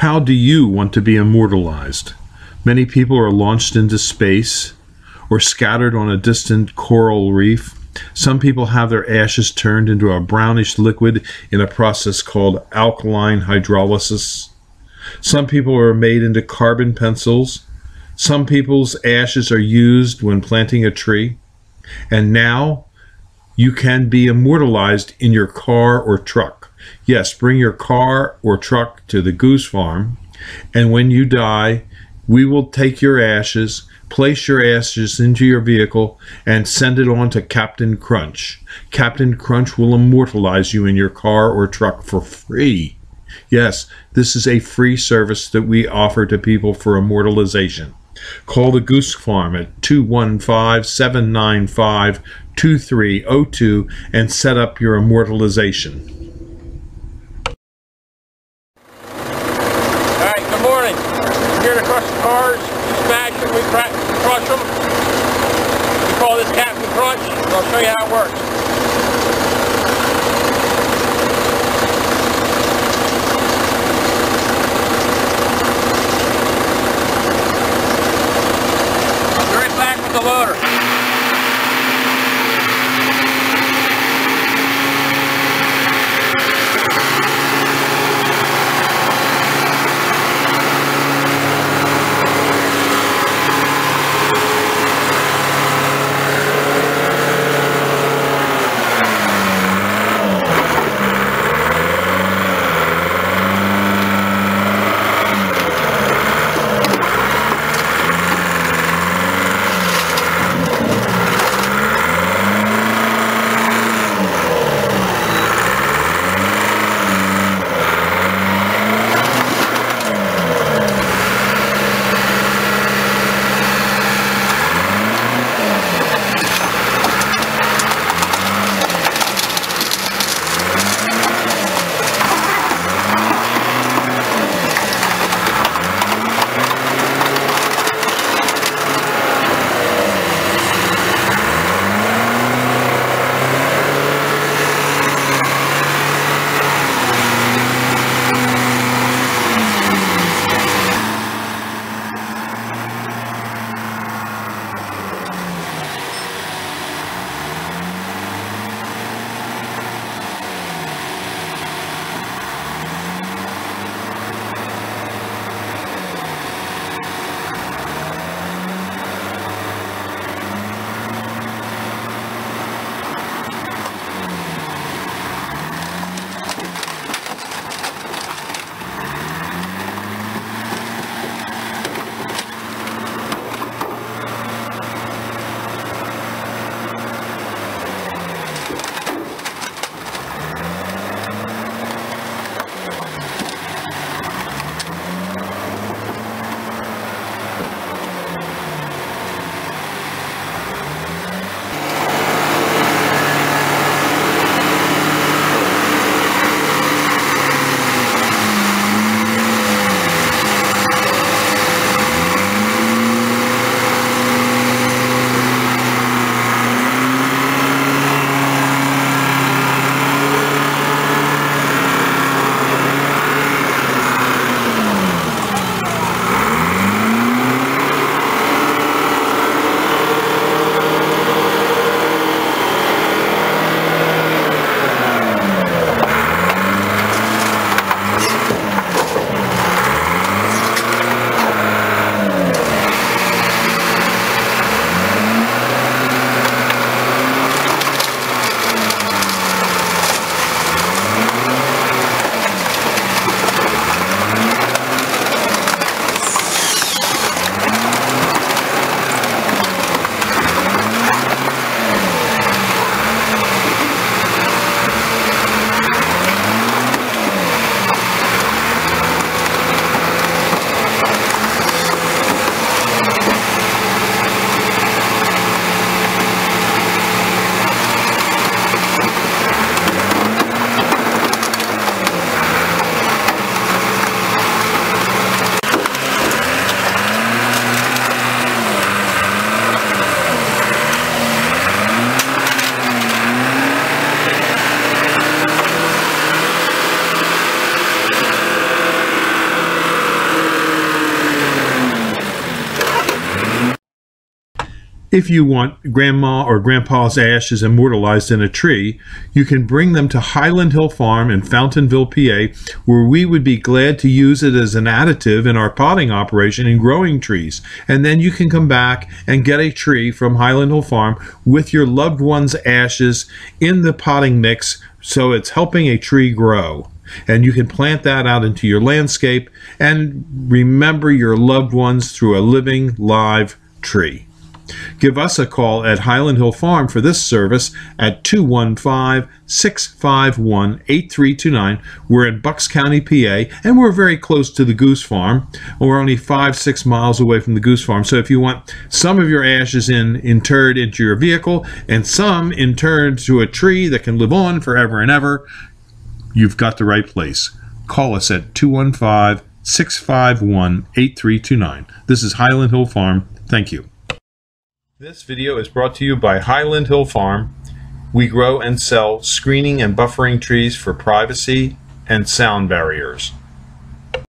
How do you want to be immortalized? Many people are launched into space or scattered on a distant coral reef. Some people have their ashes turned into a brownish liquid in a process called alkaline hydrolysis. Some people are made into carbon pencils. Some people's ashes are used when planting a tree. And now you can be immortalized in your car or truck. Yes, bring your car or truck to the goose farm, and when you die, we will take your ashes, place your ashes into your vehicle, and send it on to Captain Crunch. Captain Crunch will immortalize you in your car or truck for free. Yes, this is a free service that we offer to people for immortalization. Call the Goose Farm at 215-795-2302 and set up your immortalization. Alright, good morning. We're here to crush the cars. We smash them, we crush them. We call this Captain Crunch, and I'll show you how it works. The loader. If you want Grandma or Grandpa's ashes immortalized in a tree, you can bring them to Highland Hill Farm in Fountainville, PA, where we would be glad to use it as an additive in our potting operation in growing trees. And then you can come back and get a tree from Highland Hill Farm with your loved one's ashes in the potting mix, so it's helping a tree grow. And you can plant that out into your landscape and remember your loved ones through a living, live tree. Give us a call at Highland Hill Farm for this service at 215-651-8329. We're in Bucks County, PA, and we're very close to the goose farm. We're only 5-6 miles away from the goose farm. So if you want some of your ashes interred into your vehicle and some interred to a tree that can live on forever and ever, you've got the right place. Call us at 215-651-8329. This is Highland Hill Farm. Thank you. This video is brought to you by Highland Hill Farm. We grow and sell screening and buffering trees for privacy and sound barriers.